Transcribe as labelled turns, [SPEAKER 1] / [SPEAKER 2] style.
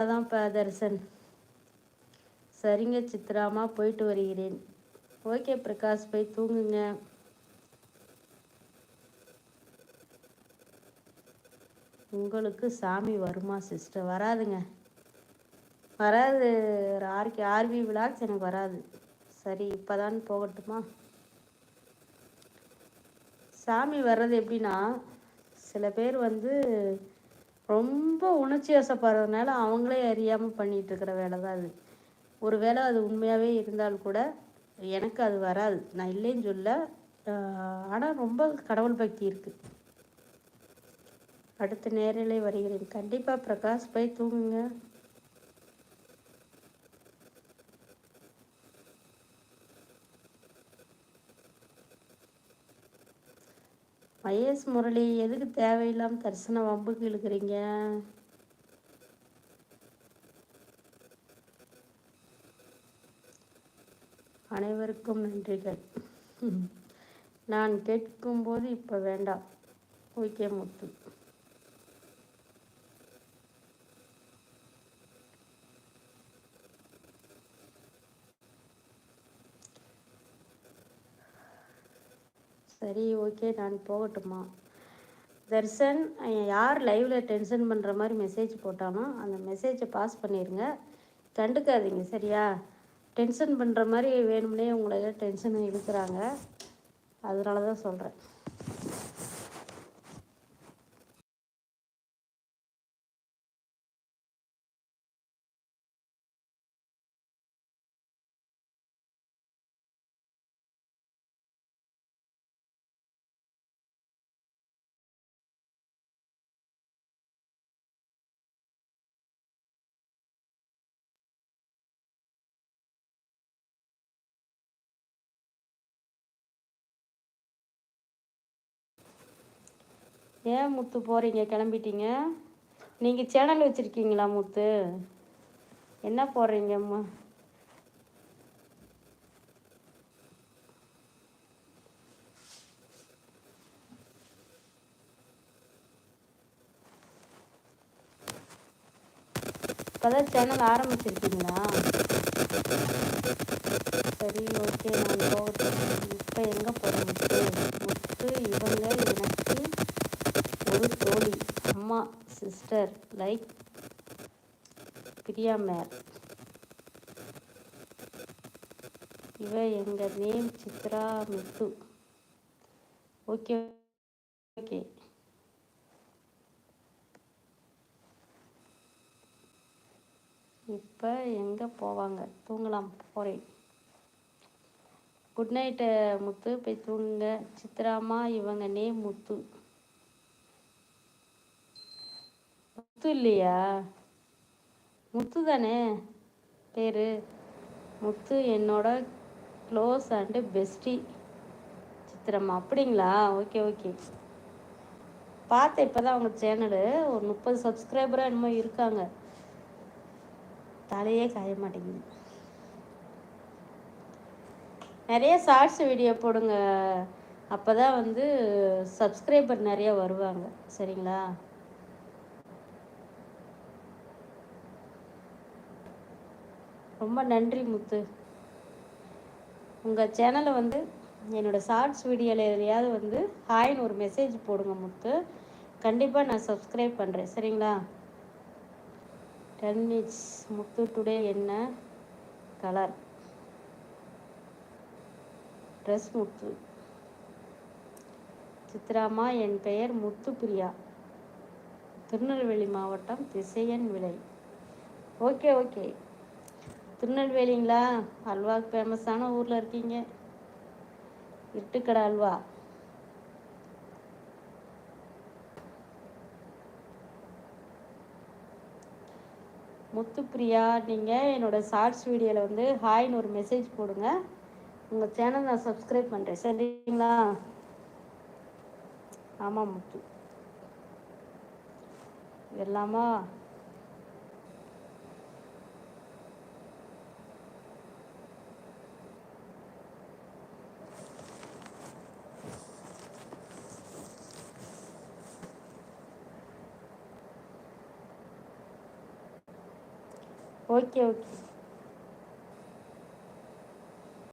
[SPEAKER 1] அதான் தரிசன். சரிங்க சித்ராமா, போயிட்டு வருகிறேன். ஓகே பிரகாஷ், போய் தூங்குங்க. உங்களுக்கு சாமி வருமா சிஸ்டர்? வராதுங்க, வராது. ஆர்வி விளாக்ஸ் எனக்கு வராது. சரி, இப்போதான் போகட்டுமா? சாமி வர்றது எப்படின்னா, சில பேர் வந்து ரொம்ப உணர்ச்சி வசப்படுறதுனால அவங்களே அறியாமல் பண்ணிகிட்டு இருக்கிற வேலை தான் அது. ஒரு வேளை அது உண்மையாகவே இருந்தால் கூட எனக்கு அது வராது, நான் இல்லைன்னு சொல்ல. ஆனால் ரொம்ப கடவுள் பக்தி இருக்குது. அடுத்த நேரிலே வருகிறேன். கண்டிப்பாக பிரகாஷ், போய் தூங்குங்க. மகேஷ் முரளி, எதுக்கு தேவையில்லாமல் தரிசன வம்புக்கு இழுக்கிறீங்க? அனைவருக்கும் நன்றிகள். நான் கேட்கும்போது இப்போ வேண்டாம். ஓகே முத்து. சரி, ஓகே, நான் போகட்டுமா? தர்சன், யார் லைவில் டென்ஷன் பண்ணுற மாதிரி மெசேஜ் போட்டானோ அந்த மெசேஜை பாஸ் பண்ணிடுங்க, கண்டுக்காதீங்க சரியா? டென்ஷன் பண்ணுற மாதிரி வேணும்னே உங்களை டென்ஷன் இழுக்கிறாங்க, அதனால தான் சொல்கிறேன். ஏன் முத்து போகிறீங்க, கிளம்பிட்டீங்க? நீங்கள் சேனல் வச்சுருக்கீங்களா முத்து? என்ன போடுறீங்கம்மா? இப்போதான் சேனல் ஆரம்பிச்சிருக்கீங்களா? சரி, ஓகே, நான் போகட்டும். இப்போ எங்கே போகிறேன் முத்து? முத்து, இவங்க எனக்கு ஒரு தோழி, அம்மா, சிஸ்டர் லைக் பிரியா மேர். இவ எங்கள் name Chitra Muthu. Okay okay. இப்போ எங்கே போவாங்க? தூங்கலாம் போகிறேன். குட் நைட்டு முத்து, போய் தூங்குங்க. சித்ராமா, இவங்க நேம் முத்து. முத்து இல்லையா? முத்து தானே பேர்? முத்து என்னோட க்ளோஸ் அண்டு பெஸ்டி சித்ரம்மா. அப்படிங்களா? Okay okay. பார்த்தேன் இப்போ தான் அவங்க சேனலு. ஒரு 30 சப்ஸ்கிரைபராக என்னமோ இருக்காங்க. தலையே காய மாட்டேங்குது. நிறைய ஷார்ட்ஸ் வீடியோ போடுங்க, அப்போ தான் வந்து சப்ஸ்கிரைபர் நிறைய வருவாங்க சரிங்களா? ரொம்ப நன்றி முத்து. உங்கள் சேனலை வந்து என்னோடய ஷார்ட்ஸ் வீடியோவில் எதுலையாவது வந்து ஹாய்னு ஒரு மெசேஜ் போடுங்க முத்து, கண்டிப்பாக நான் சப்ஸ்கிரைப் பண்ணுறேன் சரிங்களா? 10 மினிட்ஸ். முத்து, டுடே என்ன கலர் ட்ரெஸ்? முத்து. சித்ராமா, என் பெயர் முத்து பிரியா, திருநெல்வேலி மாவட்டம், திசையன் விலை. Okay okay. திருநெல்வேலிங்களா? அல்வாவுக்கு ஃபேமஸான ஊரில் இருக்கீங்க. இருட்டுக்கடை அல்வா. முத்துப்பிரியா, நீங்கள் என்னோடய ஷார்ட்ஸ் வீடியோவில் வந்து ஹாய்னு ஒரு மெசேஜ் போடுங்க, உங்கள் சேனல் நான் சப்ஸ்கிரைப் பண்ணுறேன் சரிங்களா? ஆமாம் முத்து. எல்லாமா ஓகே ஓகே.